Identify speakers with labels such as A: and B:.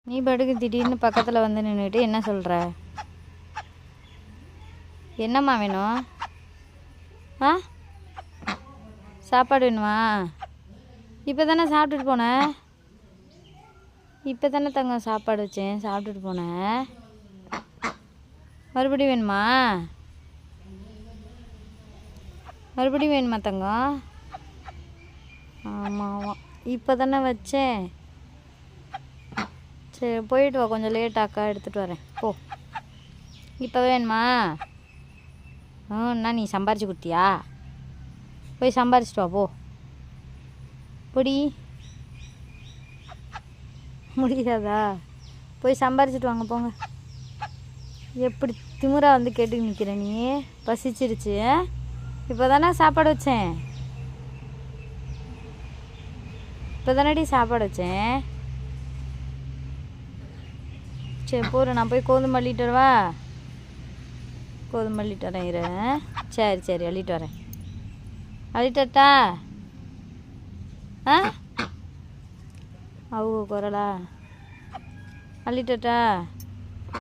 A: நீ பாட்டுக்கு திடீர்னு பக்கத்தில் வந்து நின்றுட்டு என்ன சொல்கிற? என்னம்மா வேணும்? ஆ, சாப்பாடு வேணுமா? இப்போ தானே சாப்பிட்டுட்டு போனேன். இப்போ தானே தங்கம் சாப்பாடு வச்சேன், சாப்பிட்டுட்டு போனேன். மறுபடியும் வேணுமா? மறுபடியும் வேணுமா தங்கம்? ஆமாம் ஆமாம், இப்போ தானே வச்சேன். சரி போயிட்டு வா, கொஞ்சம் லேட்டாக்கா எடுத்துகிட்டு வரேன் போ. இப்போ வேணுமா? என்ன நீ சம்பாரிச்சு கொடுத்தியா? போய் சம்பாரிச்சிட்டு வா போ. பொடி முடியாதா? போய் சம்பாரிச்சிட்டு வாங்க போங்க. எப்படி திமிரா வந்து கேட்டு நிற்கிற நீ? பசிச்சிருச்சு. இப்போ தானே சாப்பாடு வச்சேன். இப்போ தானடி சாப்பாடு வச்சேன். சரி போகிறேன், நான் போய் கோதுமை அள்ளிட்டு வரவா? கோதுமை அள்ளிட்டு வரேன் இரு. சரி சரி அள்ளிட்டு வரேன். அள்ளிட்டா? ஆ, அவங்க குரலா? அள்ளிட்டா?